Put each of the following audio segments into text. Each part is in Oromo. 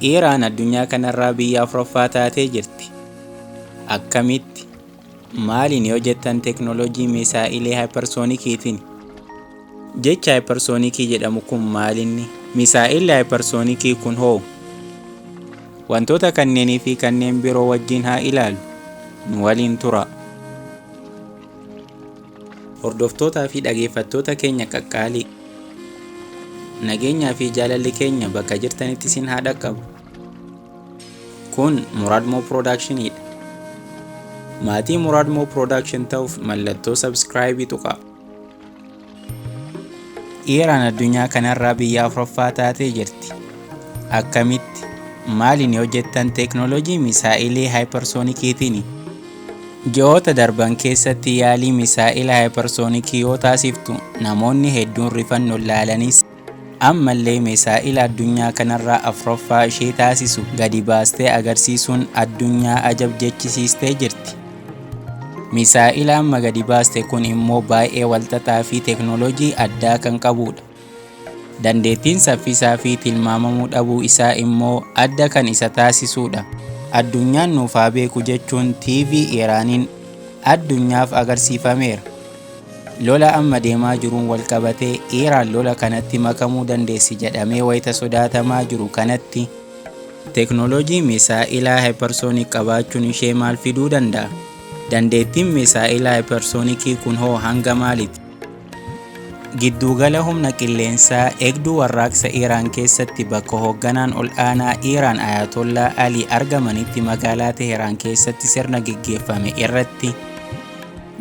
Iiraan addunyaa kanarraa biyya afuraffaa taatee jirti. Akkamitti? Maaliin yoo jettan teknooloojii misaa'ilee haayiparsoonikiitiin. Jecha haayiparsoonikii jedhamu kun maalinni? Misaa'illi haayiparsoonikii kun hoo? Wantoota kanneenii fi kanneen biroo wajjin haa ilaallu. Nu waliin tura. Hordoftootaa fi dhaggeeffattoota keenya qaqqaalii. Nageenyaa fi jaalalli keenya bakka jirtanitti isin haa dhaqqabu. Kun Muraadmoo Productionidha. Maatii Muraadmoo Production ta'uuf mallattoo subscribe tuqaa. Iiraan addunyaa kanarraa biyya afuraffaa taatee jirti. Akkamitti? Maaliin yoo jettan teknooloojii misaa'ilee haayiparsoonikiitiin. Ji'oota darban keessatti yaalii misaa'ila haayiparsoonikii yoo taasiftu namoonni hedduun rifannoon laalanis ammallee misaa'ila addunyaa kanarraa afuraffaa ishee taasisu gadi baastee agarsiisuun addunyaa ajab jechisiistee jirti. Misaa'ila amma gadi baaste kun immoo baay'ee walxaxaa fi teknooloojii addaa kan qabudha. Dandeettiin saffisaa fi tilmaamamuu dhabuu isaa immoo adda kan isa taasisudha. Addunyaan nuuf haa beeku jechuun TV Iiraaniin addunyaaf agarsiifameera. Lola amma deemaa jiruun wal qabatee Iiraan lola kanatti makamuu dandeessi jedhamee wayita sodaatamaa jiru kanatti teknooloojii misaa'ilaa haayiparsoonik qabaachuun ishee maal fiduu danda'a? Dandeettiin misaa'ilaa haayiparsoonikii kun hoo hanga maaliiti? Giddugala humna qilleensaa eegduu warraaqsa Iiraan keessatti bakka hoogganaan ol aanaa Iiraan Ayatollaa Ali argamanitti magaalaa Teheraan keessatti sirna gaggeeffame irratti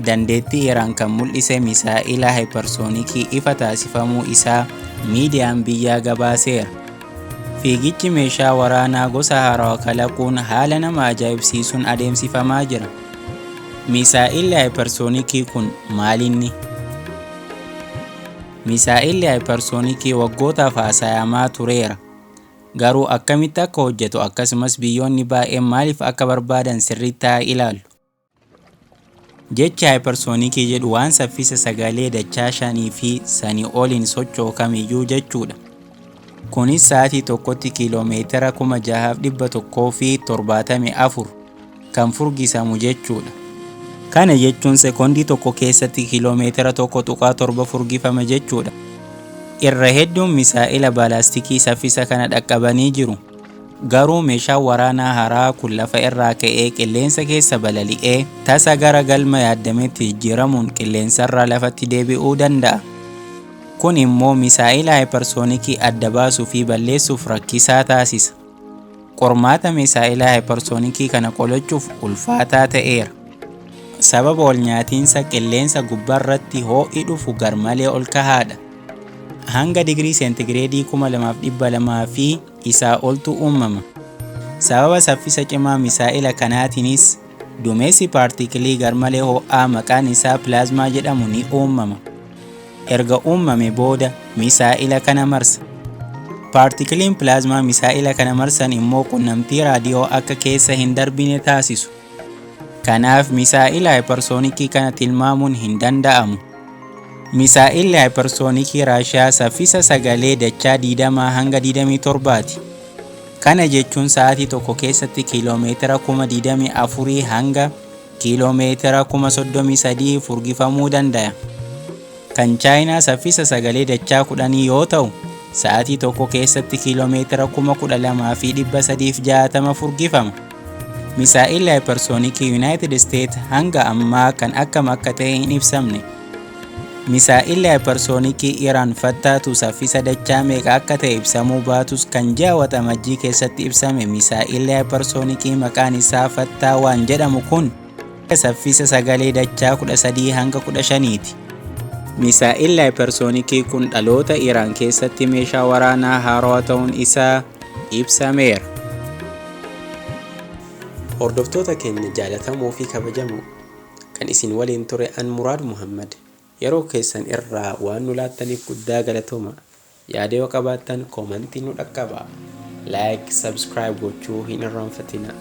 dandeettii Iiraan kan mul'ise misaa'ila haayiparsoonikii ifa taasifamuu isaa miidiyaan biyyaa gabaaseera. Fiigichi meeshaa waraanaa gosa haarawaa kalaquun haala nama ajaa'ibsiisuun adeemsifamaa jira. Misaa'illi haayiparsoonikii kun maalinni? Misaa'illi haayiparsoonikii waggootaaf haasayamaa tureera. Garuu akkamitti akka hojjetu akkasumas biyyoonni baay'een maaliif akka barbaadan sirriitti haa ilaallu. Jechi haayiparsoonikii jedhu waan saffisa sagalee dachaa 5 fi sanii oliin socho'u kamiyyuu jechuudha. Kunis sa'aatii tokkotti kiiloomeetira 6,174 kan furgisamu jechuudha. Kana jechuun sekoondii tokko keessatti kiiloomeetira 1.7 furgifama jechuudha. Irra hedduun misaa'ila baalaastikii saffisa kana dhaqqabanii jiru. Garuu meeshaan waraanaa haaraa kun lafa irraa ka'ee qilleensa keessa balali'ee tasa gara galma yaadametti jijjiiramuun qilleensarraa lafatti deebi'uu danda'a. Kun immoo misaa'ila haayiparsoonikii adda baasuu fi balleessuuf rakkisaa taasisa. Qormaata misaa'ila haayiparsoonikii kana qolachuuf ulfaataa ta'eera. Sababa ol nyaatiinsa qilleensa gubbaarratti ho'i dhufu garmalee ol kahaadha. Hanga digirii seentigireedii 2200 fi isaa oltu uumama. Sababa saffisa cimaa misaa'ila kanaatiinis duumessi paartikilii garmalee ho'aa maqaan isaa pilaazmaa jedhamu ni uumama. Erga uumame booda misaa'ila kana marsa. Paartikiliin pilaazmaa misaa'ila kana marsan immoo qunnamtii raadiyoo akka keessa hin darbine taasisu. Kanaaf misaa'ila haayiparsoonikii kana tilmaamuun hin danda'amu. Misaa'illi haayiparsoonikii Raashiyaa saffisa sagalee dachaa 20 hanga 27ti. Kana jechuun sa'aatii tokko keessatti kiiloomeetira 24,000 hanga kiiloomeetira 33,000 furgifamuu danda'a. Kan Chaayinaa saffisa sagalee dachaa 10 yoo ta'u, sa'aatii tokko keessatti kiiloomeetira 12,360 furgifama. Misaa'illi haayiparsoonikii Yuunaayitid Steet hanga ammaa kan akkam akka ta'e hin ibsamne. Misaa'illi haayiparsoonikii Iiraan fattaatu saffisa dachaa meeqa akka ta'e ibsamuu baatus kan ji'a waxabajjii keessatti ibsame misaa'illi haayiparsoonikii maqaan isaa fattaa waan jedhamu kun saffisa sagalee dachaa 13 hanga 15ti. Misaa'illi haayiparsoonikii kun dhaloota Iiraan keessatti meeshaa waraanaa haarawaa ta'uun isaa ibsameera. Hordoftoota keenya jaalatamoo fi kabajamoo kan isin waliin ture an Muraad Muhammad. Yeroo keessan irraa waan nu laattaniif guddaa galatooma. Yaada yoo qabaattan koomentii nu dhaqqabaa. Like, subscribe gochuu hin irraanfatina.